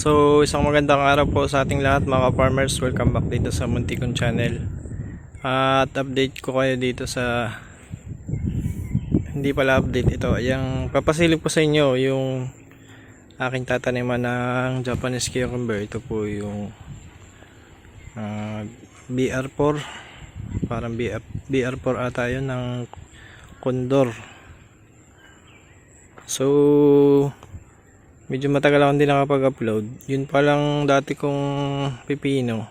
So, isang magandang araw po sa ating lahat mga farmers. Welcome back dito sa Muntikong Channel. At update ko kayo dito sa hindi pala update ito. Yung papasilip ko sa inyo yung aking tataniman ng Japanese cucumber. Ito po yung BR4. Parang BR4 ata yun ng Condor. So, medyo matagal ako hindi nakapag-upload. Yun pa lang dati kong pipino.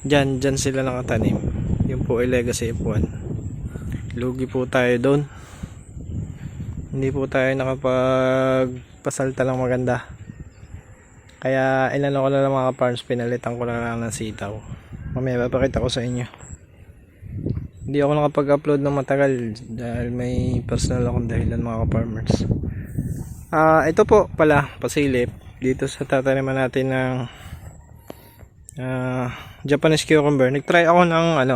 Diyan sila nakatanim. Yun po ay Legacy F1. Lugi po tayo doon. Hindi po tayo nakapagpasalta lang maganda. Kaya inano ko na lang mga farms, pinalitan ko na lang ng sitaw. Mamaya papakita ko sa inyo. Hindi ako nakapag-upload ng matagal dahil may personal akong dahilan mga farmers. Ito po pala pasilip dito sa tataniman natin ng Japanese cucumber. Nagtry ako ng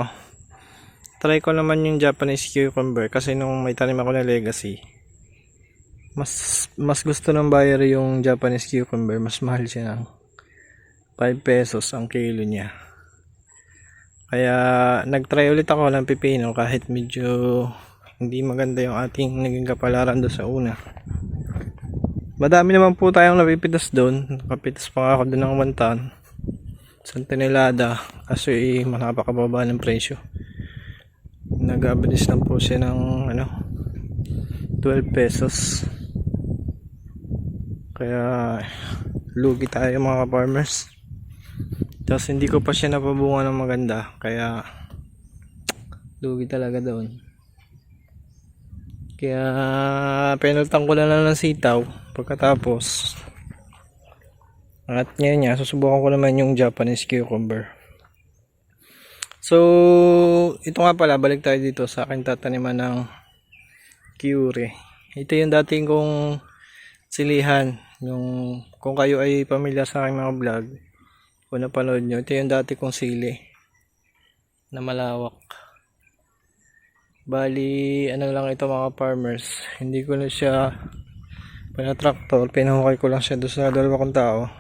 try ko naman yung Japanese cucumber kasi nung may tanim ako na Legacy, mas gusto ng buyer yung Japanese cucumber. Mas mahal siya ng 5 pesos ang kilo niya. Kaya nagtry ulit ako ng pipino kahit medyo hindi maganda yung ating naging kapalaran doon sa una. Madami naman po tayong napipitas doon. Nakapitas pa nga ako doon ng 1 ton. Isang tonelada. Kasi napakababa ng presyo. Nag-average lang po siya ng 12 pesos. Kaya lugi tayo mga farmers. Tapos hindi ko pa siya napabunga ng maganda. Kaya lugi talaga doon. Kaya penaltan ko na lang ng sitaw pagkatapos. At ngayon susubukan ko naman yung Japanese cucumber. So ito nga pala, balik tayo dito sa aking tataniman ng Cure. Ito yung dating kong silihan. Yung, kung kayo ay pamilyar sa aking mga vlog, kung napanood nyo, ito yung dati kong sili na malawak. Bali, lang ito mga farmers. Hindi ko na siya pinatraktor. Pinahukay ko lang siya doon sa dalawa kong tao.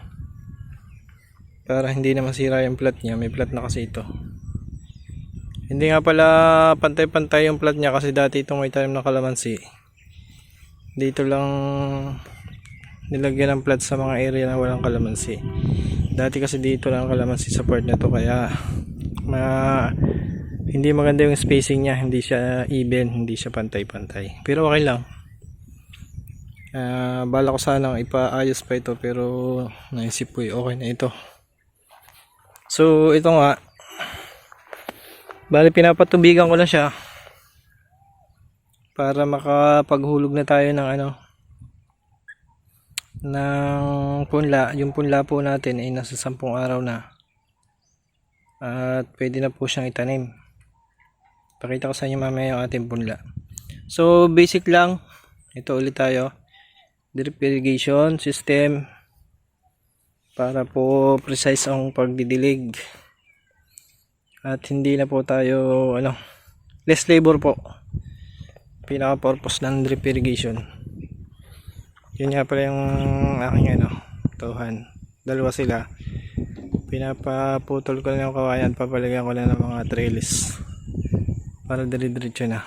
Para hindi na masira yung plat niya. May plat na kasi ito. Hindi nga pala pantay-pantay yung plat niya kasi dati itong may tanim ng kalamansi. Dito lang nilagyan ng plat sa mga area na walang kalamansi. Dati kasi dito lang kalamansi sa part na to. Kaya hindi maganda yung spacing niya, hindi siya even, hindi siya pantay-pantay. Pero okay lang. Bala ko sanang ipaayos pa ito pero naisip ko okay na ito. So ito nga, bali pinapatubigan ko na siya para makapaghulog na tayo ng ng punla. Yung punla po natin ay nasa 10 araw na at pwede na po siyang itanim. Pakita ko sa inyo mamaya yung ating punla. So basic lang, ito ulit tayo, drip irrigation system para po precise ang pagdidilig at hindi na po tayo less labor po. Pinaka purpose ng drip irrigation. Yun nga pala yung aking tuhan, dalawa sila. Pinapaputol ko na yung kawayan, papalagyan ko na ng mga trellis para dire-diretso na.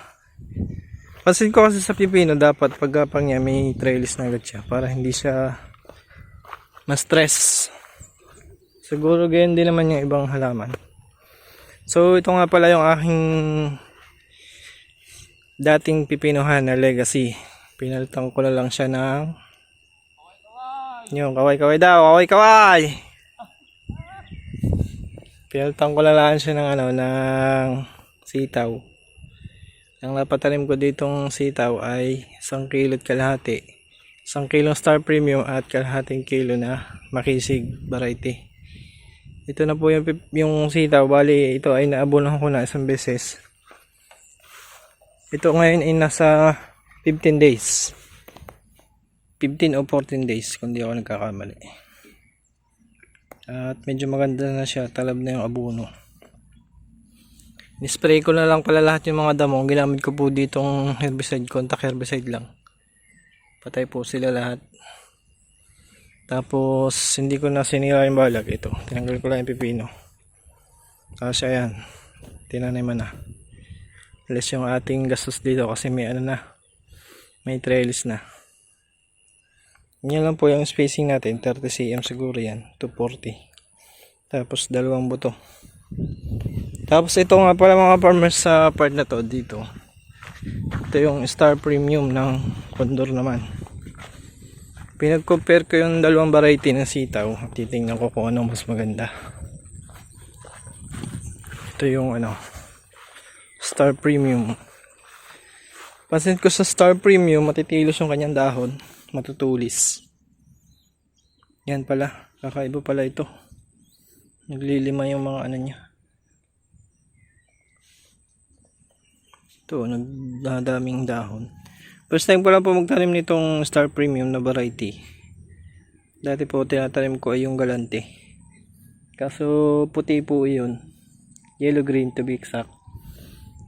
Pansin ko kasi sa pipino dapat pagkapang niya may trellis na agad siya para hindi siya ma-stress. Siguro ganyan din naman yung ibang halaman. So ito nga pala yung aking dating pipinohan na Legacy. Pinalitan ko na lang siya ng yung kaway daw, kaway. Pinalitan ko na lang siya ng ng sitaw. Ang napatanim ko ditong sitaw ay 1 kilo at kalahati. 1 kilong Star Premium at kalahating kilo na Makisig variety. Ito na po yung sitaw. Bali ito ay naabunan ko na isang beses. Ito ngayon ay nasa 15 days. 15 o 14 days kung di ako nagkakamali. At medyo maganda na siya. Talab na yung abuno. Nispray ko na lang pala lahat yung mga damo. Ginamit ko po ditong herbicide, contact herbicide lang. Patay po sila lahat. Tapos hindi ko na sinira yung balag. Ito, tinanggal ko lang yung pipino. Kasi ayan, tinaniman na. Less yung ating gastos dito kasi may ano na, may trellis na. Yan lang po yung spacing natin, 30 cm siguro yan, 240. Tapos dalawang buto. Tapos ito nga pala mga farmers sa part na to dito. Ito yung Star Premium ng Condor naman. Pinag-compare ko yung dalawang variety ng sitaw. Titingnan ko kung anong mas maganda. Ito yung ano, Star Premium. Pansin ko sa Star Premium, matitilos yung kanyang dahon, matutulis. Yan pala, kakaiba pala ito. Naglilima yung mga ano niya. Ito, nagdadaming dahon. First time ko lang po magtanim nitong Star Premium na variety. Dati po tinatanim ko ay yung galante. Kaso puti po yun. Yellow green to be exact.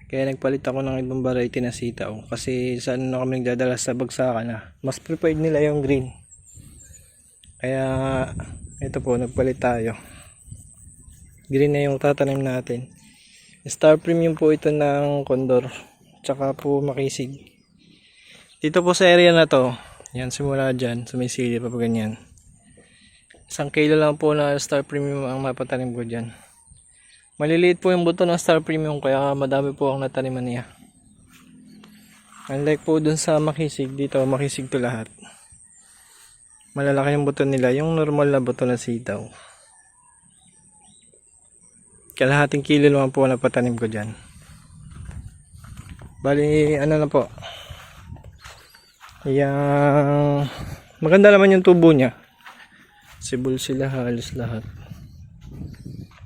Kaya nagpalit ako ng ibang variety na sitaw. Kasi saan na kami nagdadala sa bagsakan na. Mas preferred nila yung green. Kaya ito po nagpalit tayo. Green na yung tatanim natin. Star Premium po ito ng Condor. Tsaka po makisig. Dito po sa area na to, yan simula dyan, sumisili pa po ganyan. 1 kilo lang po na Star Premium ang mapatanim ko dyan. Maliliit po yung buto ng Star Premium kaya madami po ang nataniman niya. Unlike po dun sa makisig, dito makisig to lahat. Malalaki yung buto nila, yung normal na buto na sitaw. Kalahating kilo lang po na patanim ko dyan. Bali, ano na po. Yang maganda naman yung tubo niya. Sibol sila halos lahat.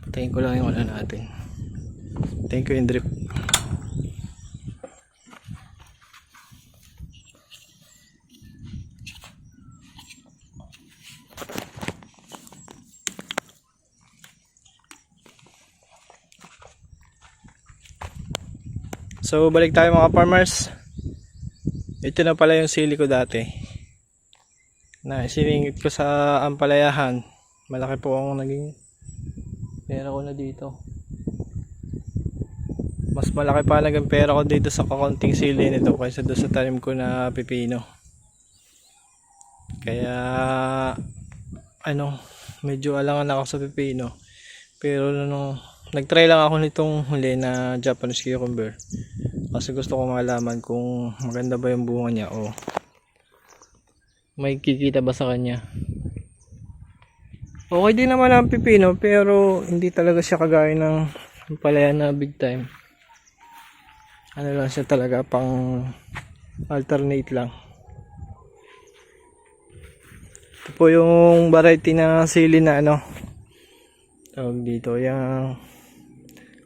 Patayin ko lang yung ano natin. Patayin ko yung drip. So balik tayo mga farmers. Ito na pala yung sili ko dati na siningit ko sa ampalayahan. Malaki po ang naging pera ko na dito. Mas malaki pa naging pera ko dito sa kakunting sili nito kaysa doon sa tanim ko na pipino. Kaya ano, medyo alangan ako sa pipino. Pero nagtry lang ako nitong huli na Japanese cucumber. Kasi gusto ko malaman kung maganda ba yung bunga niya o may kikita ba sa kanya. Okay din naman ang pipino pero hindi talaga siya kagaya ng palaya na big time. Ano lang siya talaga, pang alternate lang. Ito po yung variety na sili na ano tawag dito, yung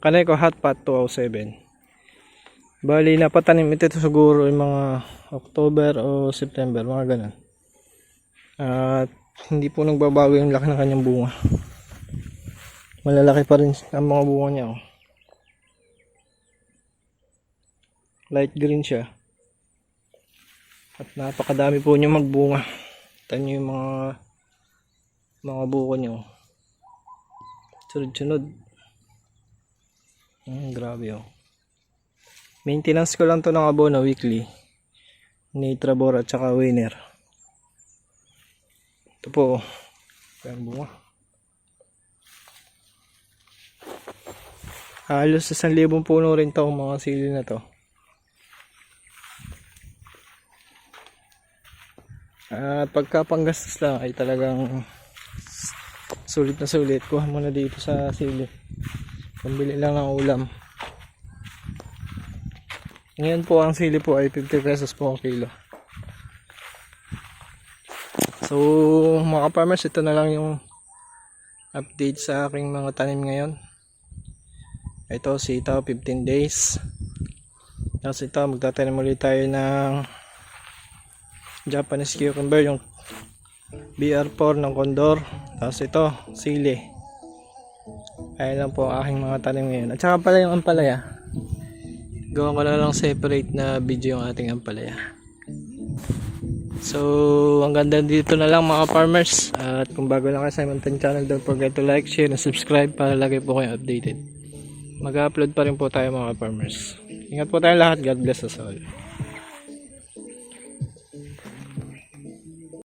kanay ko hot pot 207. Bali napatanim ito siguro yung mga October o September, mga ganun. At hindi po nagbabago yung laki ng kanyang bunga. Malalaki pa rin ang mga bunga niya. Oh. Light green siya. At napakadami po niya magbunga. Tignan niyo yung mga buko niya. Oh. Sunod-sunod. Grabe oh. Maintenance ko lang to ng abono weekly. Nitrabor at saka winner. Ito po. Ayan bunga. Halos 1,000 puno rin to mga sili na to. At pagka panggastos lang ay talagang sulit na sulit. Kuha mo na dito sa sili. Pambili lang ng ulam. Ngayon po ang sili po ay 50 pesos po ang kilo. So mga farmers, ito na lang yung update sa aking mga tanim ngayon. Ito sitaw 15 days. Tapos ito magtatanim ulit tayo ng Japanese cucumber, yung BR4 ng Condor. Tapos ito sili. Ayan lang po ang aking mga tanim ngayon. At saka pala yung ampalaya, gawa ko na lang separate na video yung ating ampalaya. So, hanggang dito na lang mga farmers. At kung bago lang kayo sa Mountain Channel, don't forget to like, share, and subscribe para lagi po kayo updated. Mag-upload pa rin po tayo mga farmers. Ingat po tayo lahat. God bless us all.